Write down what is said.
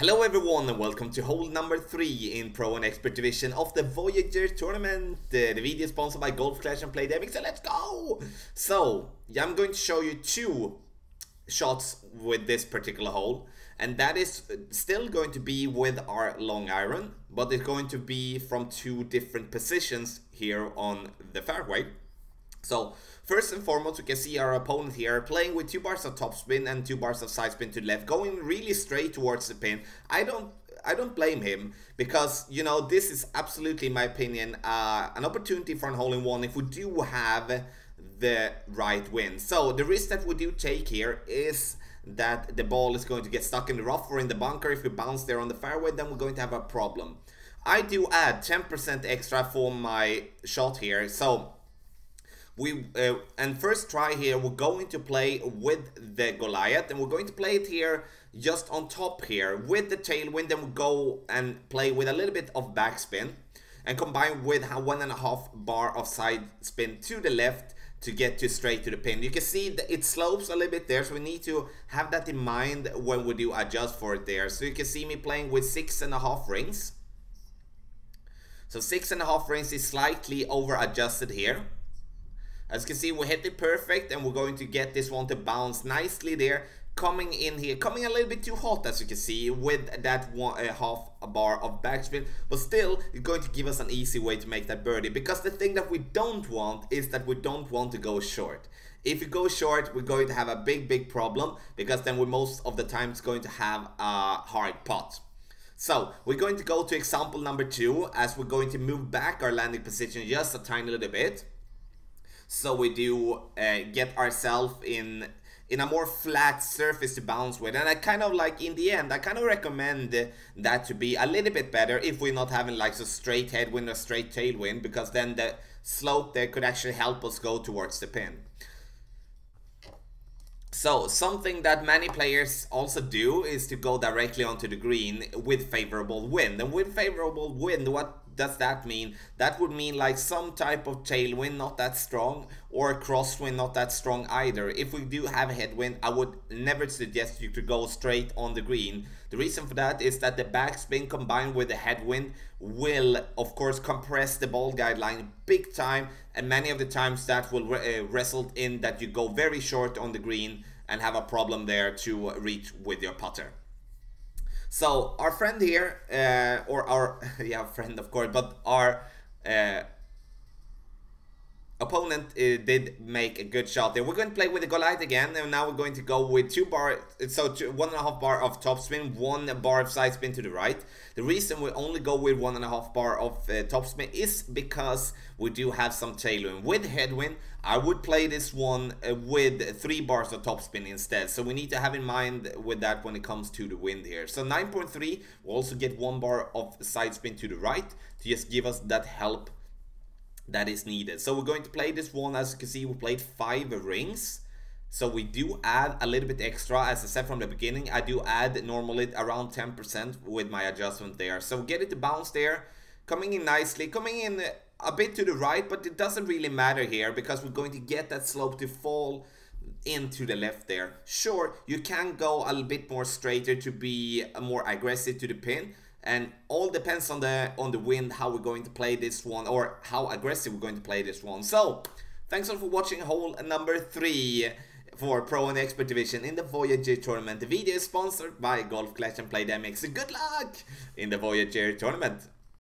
Hello everyone and welcome to hole number 3 in Pro and Expert Division of the Voyager tournament. The video is sponsored by Golf Clash and Playdemic, so let's go! So, I'm going to show you two shots with this particular hole, and that is still going to be with our long iron, but it's going to be from two different positions here on the fairway. So first and foremost, we can see our opponent here playing with 2 bars of topspin and 2 bars of side spin to the left, going really straight towards the pin. I don't blame him, because you know, this is absolutely, in my opinion, an opportunity for an hole-in-one if we do have the right wind. So the risk that we do take here is that the ball is going to get stuck in the rough or in the bunker. If we bounce there on the fairway, then we're going to have a problem. I do add 10% extra for my shot here, so and first try here, we're going to play with the Goliath, and we're going to play it here just on top here with the tailwind. Then we'll go and play with a little bit of backspin and combine with 1.5 bar of side spin to the left to get to straight to the pin. You can see that it slopes a little bit there, so we need to have that in mind when we do adjust for it there. So you can see me playing with 6.5 rings. So 6.5 rings is slightly over adjusted here. As you can see, we hit it perfect, and we're going to get this one to bounce nicely there. Coming in here, coming a little bit too hot, as you can see, with that 1.5 bar of backspin. But still, it's going to give us an easy way to make that birdie. Because the thing that we don't want is that we don't want to go short. If you go short, we're going to have a big problem, because then we most of the time it's going to have a hard putt. So we're going to go to example number 2, as we're going to move back our landing position just a tiny little bit. So we do get ourselves in a more flat surface to bounce with. And I kind of like, in the end, I kind of recommend that to be a little bit better if we're not having like a straight headwind or straight tailwind, because then the slope there could actually help us go towards the pin. So something that many players also do is to go directly onto the green with favorable wind. And with favorable wind, what does that mean? That would mean like some type of tailwind, not that strong, or a crosswind, not that strong either. If we do have a headwind, I would never suggest you to go straight on the green. The reason for that is that the backspin combined with the headwind will of course compress the ball guideline big time, and many of the times that will result in that you go very short on the green and have a problem there to reach with your putter. So our friend here, or our friend of course, but our opponent did make a good shot there. We're going to play with the Goliath again, and now we're going to go with 2 bar, so 1.5 bar of topspin, 1 bar of side spin to the right. The reason we only go with 1.5 bar of topspin is because we do have some tailwind. With headwind, I would play this one with 3 bars of topspin instead. So we need to have in mind with that when it comes to the wind here. So 9.3, we'll also get 1 bar of side spin to the right to just give us that help that is needed. So we're going to play this one. As you can see, we played 5 rings, so we do add a little bit extra. As I said from the beginning, I do add normally around 10% with my adjustment there. So get it to bounce there, coming in nicely, coming in a bit to the right, but it doesn't really matter here because we're going to get that slope to fall into the left there. Sure, you can go a little bit more straighter to be more aggressive to the pin, and all depends on the wind, how we're going to play this one, or how aggressive we're going to play this one. So thanks all for watching hole number 3 for Pro and Expert Division in the Voyager tournament. The video is sponsored by Golf Clash and Playdemic, so good luck in the Voyager tournament.